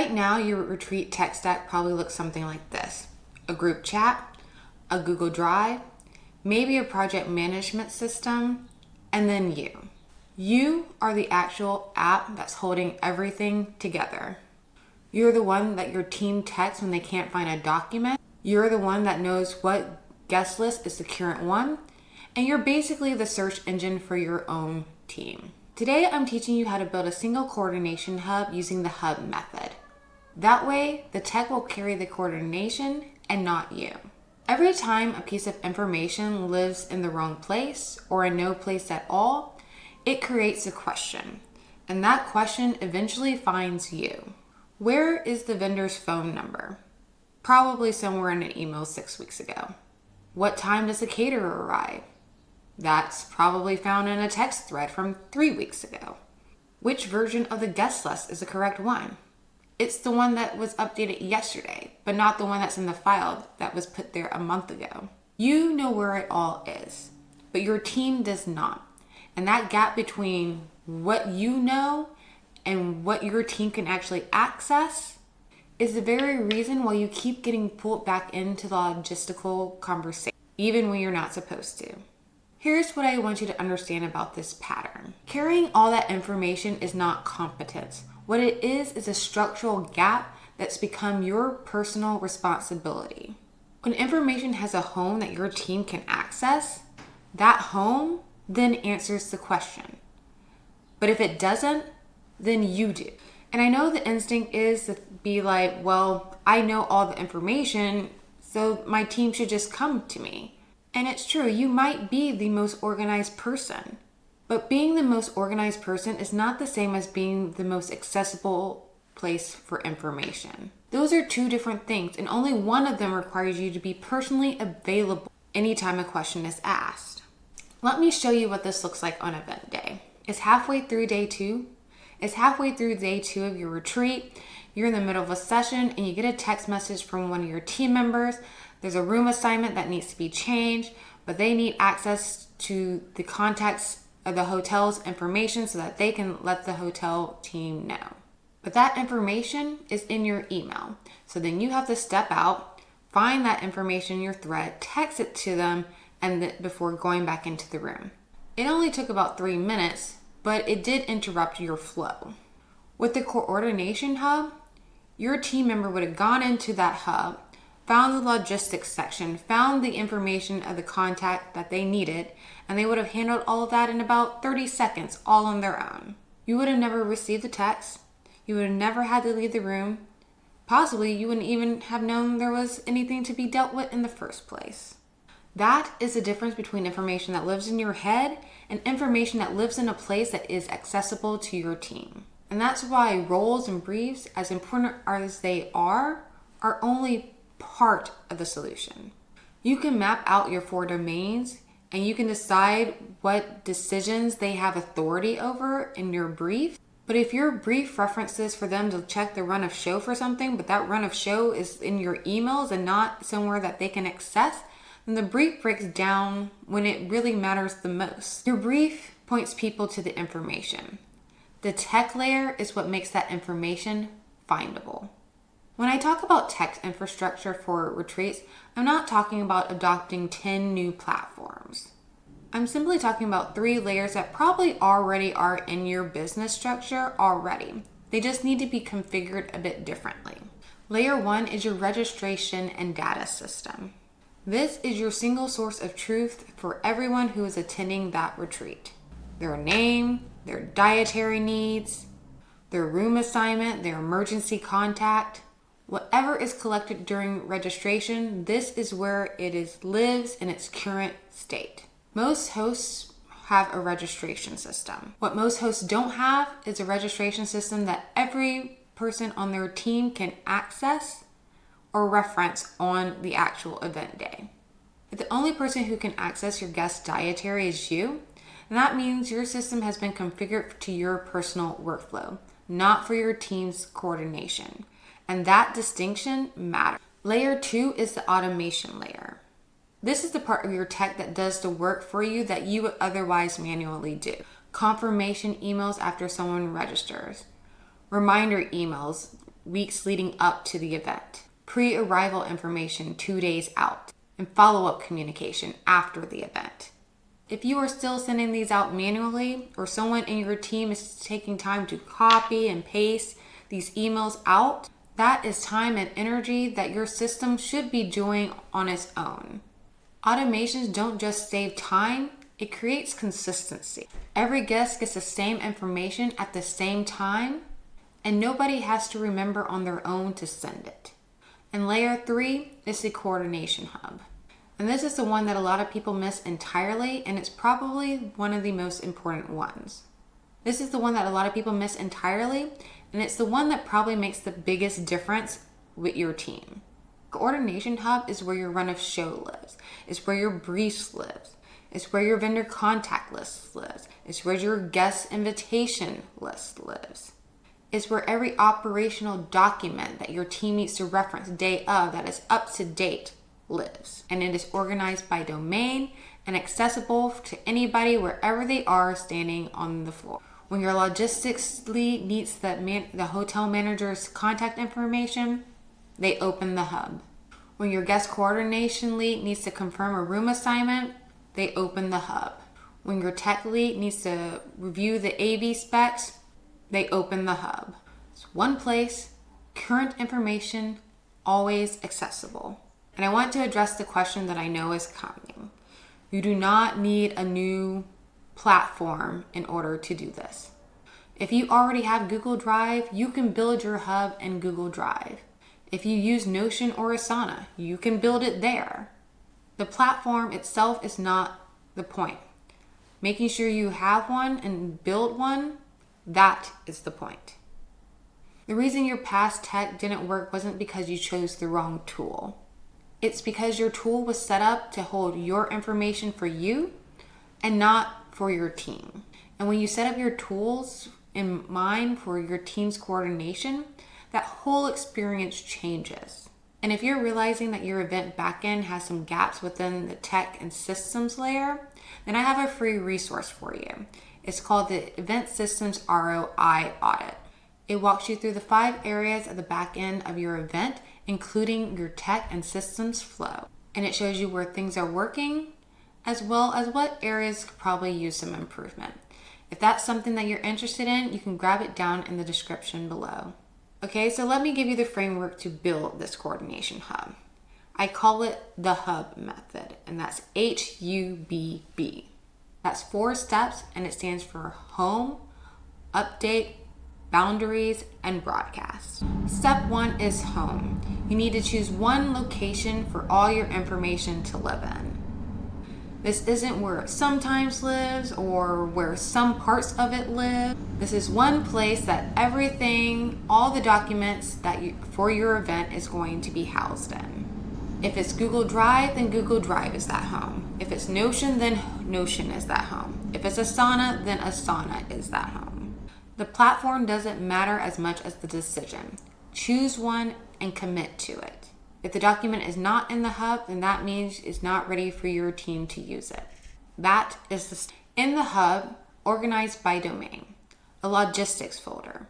Right now, your retreat tech stack probably looks something like this: a group chat, a Google Drive, maybe a project management system, and then you. You are the actual app that's holding everything together. You're the one that your team texts when they can't find a document. You're the one that knows what guest list is the current one. And you're basically the search engine for your own team. Today, I'm teaching you how to build a single coordination hub using the HUBB method. That way, the tech will carry the coordination and not you. Every time a piece of information lives in the wrong place or in no place at all, it creates a question. And that question eventually finds you. Where is the vendor's phone number? Probably somewhere in an email 6 weeks ago. What time does the caterer arrive? That's probably found in a text thread from 3 weeks ago. Which version of the guest list is the correct one? It's the one that was updated yesterday, but not the one that's in the file that was put there a month ago. You know where it all is, but your team does not. And that gap between what you know and what your team can actually access is the very reason why you keep getting pulled back into the logistical conversation, even when you're not supposed to. Here's what I want you to understand about this pattern. Carrying all that information is not competence. What it is a structural gap that's become your personal responsibility. When information has a home that your team can access, that home then answers the question. But if it doesn't, then you do. And I know the instinct is to be like, well, I know all the information, so my team should just come to me. And it's true, you might be the most organized person, but being the most organized person is not the same as being the most accessible place for information. Those are two different things, and only one of them requires you to be personally available anytime a question is asked. Let me show you what this looks like on event day. It's halfway through day 2. It's halfway through day 2 of your retreat. You're in the middle of a session and you get a text message from one of your team members. There's a room assignment that needs to be changed, but they need access to the contacts of the hotel's information so that they can let the hotel team know. But that information is in your email. So then you have to step out, find that information in your thread, text it to them, and before going back into the room. It only took about 3 minutes, but it did interrupt your flow. With the coordination hub, your team member would have gone into that hub, found the logistics section, found the information of the contact that they needed, and they would have handled all of that in about 30 seconds, all on their own. You would have never received the text. You would have never had to leave the room. Possibly, you wouldn't even have known there was anything to be dealt with in the first place. That is the difference between information that lives in your head and information that lives in a place that is accessible to your team. And that's why roles and briefs, as important as they are only part of the solution. You can map out your 4 domains and you can decide what decisions they have authority over in your brief. But if your brief references for them to check the run of show for something, but that run of show is in your emails and not somewhere that they can access, then the brief breaks down when it really matters the most. Your brief points people to the information. The tech layer is what makes that information findable. When I talk about tech infrastructure for retreats, I'm not talking about adopting 10 new platforms. I'm simply talking about 3 layers that probably already are in your business structure already. They just need to be configured a bit differently. Layer 1 is your registration and data system. This is your single source of truth for everyone who is attending that retreat. Their name, their dietary needs, their room assignment, their emergency contact, whatever is collected during registration, this is where it lives in its current state. Most hosts have a registration system. What most hosts don't have is a registration system that every person on their team can access or reference on the actual event day. If the only person who can access your guest dietary is you, then that means your system has been configured to your personal workflow, not for your team's coordination. And that distinction matters. Layer 2 is the automation layer. This is the part of your tech that does the work for you that you would otherwise manually do. Confirmation emails after someone registers, reminder emails, weeks leading up to the event, pre-arrival information 2 days out, and follow-up communication after the event. If you are still sending these out manually, or someone in your team is taking time to copy and paste these emails out, that is time and energy that your system should be doing on its own. Automations don't just save time, it creates consistency. Every guest gets the same information at the same time, and nobody has to remember on their own to send it. And layer 3 is the coordination hub. And this is the one that a lot of people miss entirely, and it's probably one of the most important ones. This is the one that a lot of people miss entirely, and it's the one that probably makes the biggest difference with your team. Coordination hub is where your run of show lives. It's where your briefs lives. It's where your vendor contact list lives. It's where your guest invitation list lives. It's where every operational document that your team needs to reference day of that is up to date lives. And it is organized by domain and accessible to anybody wherever they are standing on the floor. When your logistics lead needs the hotel manager's contact information, they open the hub. When your guest coordination lead needs to confirm a room assignment, they open the hub. When your tech lead needs to review the AV specs, they open the hub. It's one place, current information, always accessible. And I want to address the question that I know is coming. You do not need a new platform in order to do this. If you already have Google Drive, you can build your hub in Google Drive. If you use Notion or Asana, you can build it there. The platform itself is not the point. Making sure you have one and build one, that is the point. The reason your past tech didn't work wasn't because you chose the wrong tool. It's because your tool was set up to hold your information for you and not for your team. And when you set up your tools in mind for your team's coordination, that whole experience changes. And if you're realizing that your event backend has some gaps within the tech and systems layer, then I have a free resource for you. It's called the Event Systems ROI Audit. It walks you through the 5 areas of the back end of your event, including your tech and systems flow. And it shows you where things are working, as well as what areas could probably use some improvement. If that's something that you're interested in, you can grab it down in the description below. Okay, so let me give you the framework to build this coordination hub. I call it the HUBB method, and that's HUBB. That's 4 steps, and it stands for home, update, boundaries, and broadcast. Step 1 is home. You need to choose one location for all your information to live in. This isn't where it sometimes lives or where some parts of it live. This is one place that everything, all the documents for your event is going to be housed in. If it's Google Drive, then Google Drive is that home. If it's Notion, then Notion is that home. If it's Asana, then Asana is that home. The platform doesn't matter as much as the decision. Choose one and commit to it. If the document is not in the hub, then that means it's not ready for your team to use it. That is in the hub, organized by domain. A logistics folder,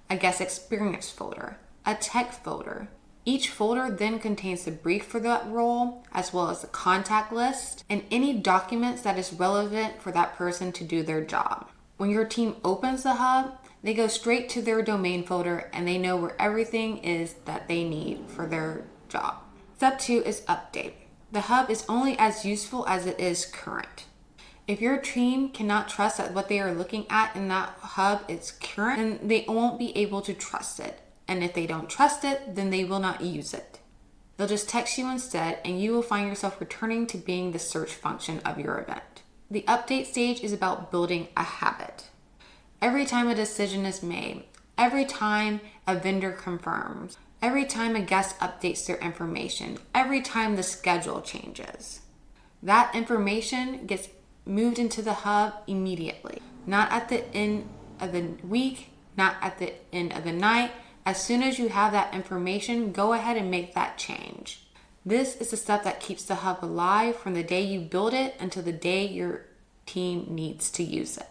a guest experience folder, a tech folder. Each folder then contains the brief for that role, as well as the contact list and any documents that is relevant for that person to do their job. When your team opens the hub, they go straight to their domain folder and they know where everything is that they need for their job. Step 2 is update. The hub is only as useful as it is current. If your team cannot trust that what they are looking at in that hub is current, then they won't be able to trust it. And if they don't trust it, then they will not use it. They'll just text you instead, and you will find yourself returning to being the search function of your event. The update stage is about building a habit. Every time a decision is made, every time a vendor confirms, every time a guest updates their information, every time the schedule changes, that information gets moved into the hub immediately. Not at the end of the week, not at the end of the night. As soon as you have that information, go ahead and make that change. This is the step that keeps the hub alive from the day you build it until the day your team needs to use it.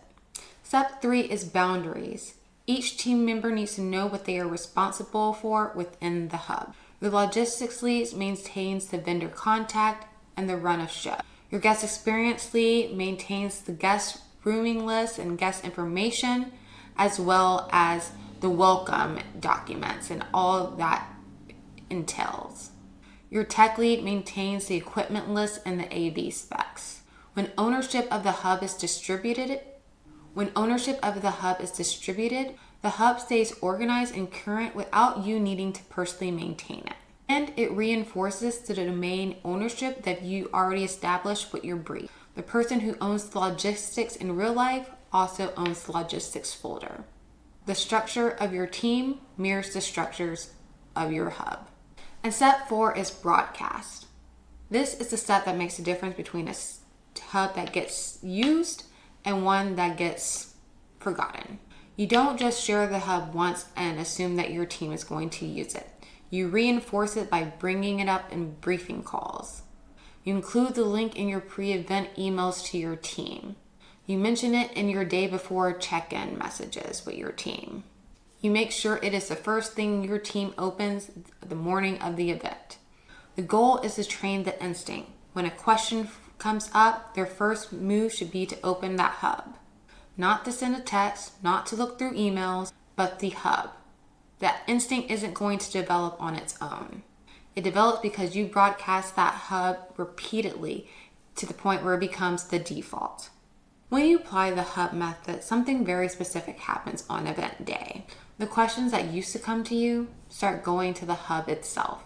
Step 3 is boundaries. Each team member needs to know what they are responsible for within the hub. Your logistics lead maintains the vendor contact and the run of show. Your guest experience lead maintains the guest rooming list and guest information, as well as the welcome documents and all that entails. Your tech lead maintains the equipment list and the AV specs. When ownership of the hub is distributed, the hub stays organized and current without you needing to personally maintain it. And it reinforces the domain ownership that you already established with your brief. The person who owns the logistics in real life also owns the logistics folder. The structure of your team mirrors the structures of your hub. And step 4 is broadcast. This is the step that makes a difference between a hub that gets used and one that gets forgotten. You don't just share the hub once and assume that your team is going to use it. You reinforce it by bringing it up in briefing calls. You include the link in your pre-event emails to your team. You mention it in your day before check-in messages with your team. You make sure it is the first thing your team opens the morning of the event. The goal is to train the instinct. When a question comes up, their first move should be to open that hub. Not to send a text, not to look through emails, but the hub. That instinct isn't going to develop on its own. It develops because you broadcast that hub repeatedly to the point where it becomes the default. When you apply the HUBB method, something very specific happens on event day. The questions that used to come to you start going to the hub itself.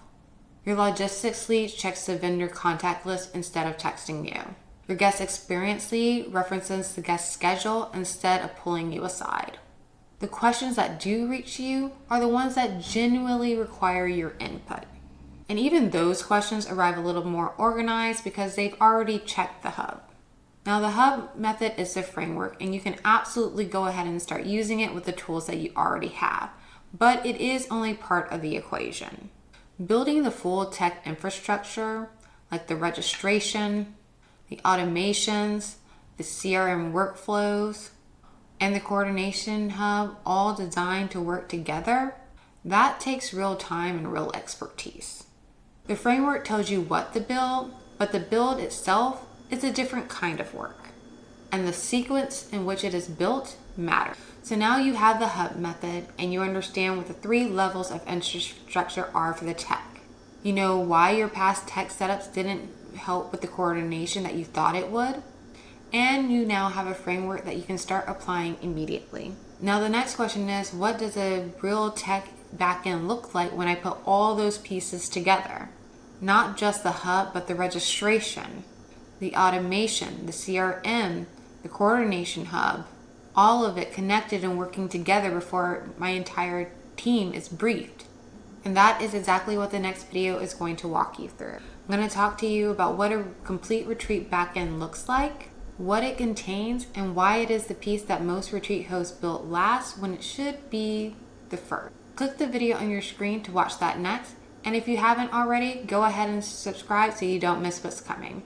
Your logistics lead checks the vendor contact list instead of texting you. Your guest experience lead references the guest schedule instead of pulling you aside. The questions that do reach you are the ones that genuinely require your input. And even those questions arrive a little more organized because they've already checked the hub. Now, the HUBB method is the framework, and you can absolutely go ahead and start using it with the tools that you already have, but it is only part of the equation. Building the full tech infrastructure, like the registration, the automations, the CRM workflows, and the coordination hub, all designed to work together, that takes real time and real expertise. The framework tells you what to build, but the build itself is a different kind of work. And the sequence in which it is built matters. So now you have the HUBB method and you understand what the 3 levels of infrastructure are for the tech. You know why your past tech setups didn't help with the coordination that you thought it would. And you now have a framework that you can start applying immediately. Now the next question is, what does a real tech backend look like when I put all those pieces together? Not just the hub, but the registration, the automation, the CRM, the coordination hub, all of it connected and working together before my entire team is briefed. And that is exactly what the next video is going to walk you through. I'm going to talk to you about what a complete retreat backend looks like, what it contains, and why it is the piece that most retreat hosts built last when it should be the first. Click the video on your screen to watch that next, and if you haven't already, go ahead and subscribe so you don't miss what's coming.